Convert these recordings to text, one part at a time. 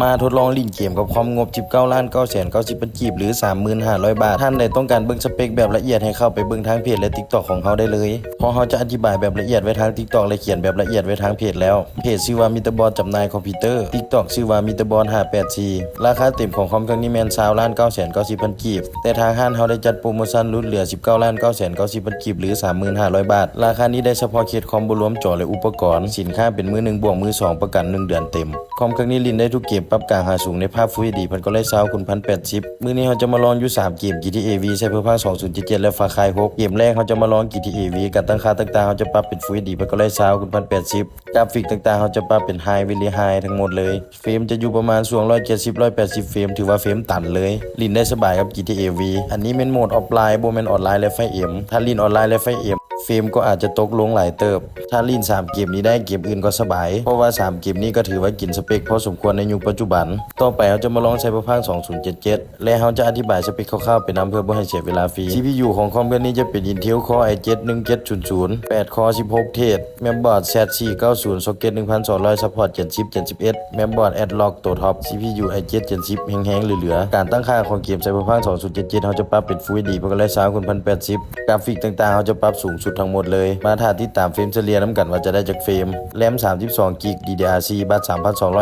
มาทดลองลิ่นเกมกับความงบ19,990,000 กีบหรือ 35,000 บาทท่านใดต้องการเบิ่งสเปคแบบละเอียดให้เข้าไปเบิ่งทางเพจและ TikTok ของเขาได้เลยเพราะเขาจะอธิบายแบบละเอียดไว้ทาง TikTok และเขียนแบบละเอียดไว้ทางเพจแล้วเพจชื่อว่ามิเตอร์บอลจำหน่ายคอมพิวเตอร์ TikTok ชื่อว่ามิเตอร์บอล584ราคาเต็มของคอมเครื่องนี้แม่น20,990,000 กีบแต่ทางห้างเขาได้จัดโปรโมชั่นลดเหลือ19,990,000 กีบหรือ 35,000 บาทราคานี้ได้เฉพาะเคสคอมบ่รวมจอและอุปกรณ์สินค้าเป็นมือ1บวกมือ2ประกัน1เดือนเต็มคอมเครื่องนี้ลิ้นได้ทุกเกมปรับกลางหาสูงในภาพ Full HD เพิ่นก็เลย20คุณ1080มื้อนี้เราจะมาลองอยู่3เกม GTA V Cyberpunk 2077และ Far Cry 6เกมแรกเราจะมาลอง GTA V การตั้งค่าต่างๆเราจะปรับเป็น Full HD เพิ่นก็เลย20คุณ1080กราฟิกต่างๆเราจะปรับเป็น High Very High ทั้งหมดเลยเฟรมจะอยู่ประมาณช่วง170-180เฟรมถือว่าเฟรมตันเลยลิ้นได้สบายกับ GTA V อันนี้เป็นโหมดออฟไลน์บ่แม่นออนไลน์และไฟเอ็มถ้าลิ้นออนไลน์และไฟเอ็มเฟรมก็อาจจะตกลงหลายเติบถ้าลิ้น3เกมนี้ได้เกมอื่นก็สบายเพราะว่า3เกมนี้ก็ถือว่ากินสเปคพอสมควรในยุคปัจจุบันต่อไปเราจะมาลอง Cyberpunk 2077และเราจะอธิบายสเปคคร่าวๆไปนำเพื่อบ่ให้เสียเวลาฟรี CPU ของคอมเครื่องนี้จะเป็น Intel Core i7 1700 8 Core 16 เทรด Mainboard Z490 Socket 1200 Support Gen 10 Gen 11 Mainboard Adlock ตัวท็อป CPU i7 Gen 10แห้งๆเหลือๆการตั้งค่าของเกม Cyberpunk 2077เราจะปรับเป็น Full HD เพื่อเลย20คุณ1080กราฟิกต่างๆเราจะปรับสูงสุดทั้งหมดเลยมาถ้าติดตามเฟรมเฉลี่ยนำกันว่าจะได้จากเฟรมแรม32 GB DDR4 บัตร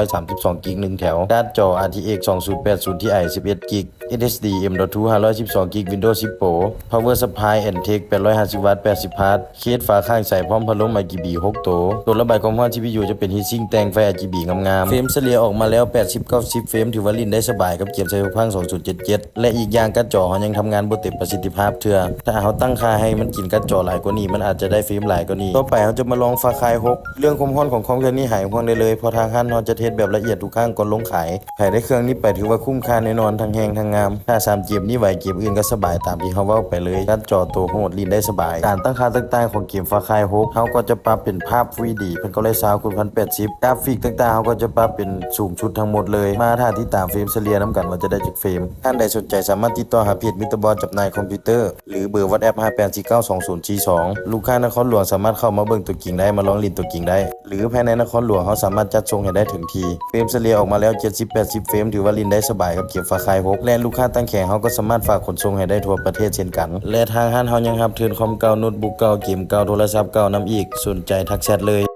3232 GB 1แถวการ์ดจอ RTX 2080 Ti 11 GB SSD M.2 512 GB Windows 10 Pro Power Supply Antec 850 วัตต์80 พาร์ทเคสฝาข้างใส่พร้อมพัดลม RGB 6 ตัวระบายความร้อน CPU จะเป็น Heatsink แต่งไฟ RGB งามๆเฟรมเฉลี่ยออกมาแล้ว80-90 เฟรมถือว่าลิ้นได้สบายกับเกม Cyberpunk 2077และอีกอย่างการ์ดจอเขายังทำงานบ่เต็มประสิทธิภาพเทื่อถ้าเขาตั้งค่าให้มันกินการ์ดจอหลายกว่านี้มันอาจจะได้เฟรมหลายกว่านี้ต่อไปเขาจะมาลอง Far Cry 6เรื่องความร้อนของคอมเครื่องนี้หายห่วงได้เลยเพราะทางห้างเขาจะเทสแบบละเอียดทุกครั้งก่อนลงขายใครได้เครื่องนี้ไปถือว่าคุ้มค่าแน่นอนทั้งแฮงทั้งงามถ้า3เกมนี้ไหวเกมอื่นก็สบายตามที่เขาเว้าไปเลยการ์ดจอตัวโหดลิ้นได้สบายการตั้งค่าต่างๆของเกม Far Cry 6เขาก็จะปรับเป็นภาพ Full HD เพิ่นก็เลย20คุณ1080กราฟิกต่างๆเขาก็จะปรับเป็นสูงสุดทั้งหมดเลยมาถ้าที่ตามเฟรมเฉลี่ยนำกันว่าจะได้จากเฟรมท่านใดสนใจสามารถติดต่อหาเพจมิสเตอร์บอลจำหน่ายคอมพิวเตอร์หรือเบอร์ WhatsApp 58492042ลูกค้านครหลวงสามารถเข้ามาเบิ่งตัวจริงได้มาลองลิ้นตัวจริงได้หรือภายในนครหลวงเขาสามารถจัดส่งให้ได้ถึงทีเฟรมเฉลี่ยออกมาแล้ว70-80 เฟรมถือว่าลิ้นได้สบายกับเกม Far Cry 6และลูกค้าตั้งแข่งเขาก็สามารถฝากขนส่งให้ได้ทั่วประเทศเช่นกันและทางห้างเขายังรับเทิร์นคอมเก่าโน้ตบุ๊กเก่าเกมเก่าโทรศัพท์เก่านำอีกสนใจทักแชทเลย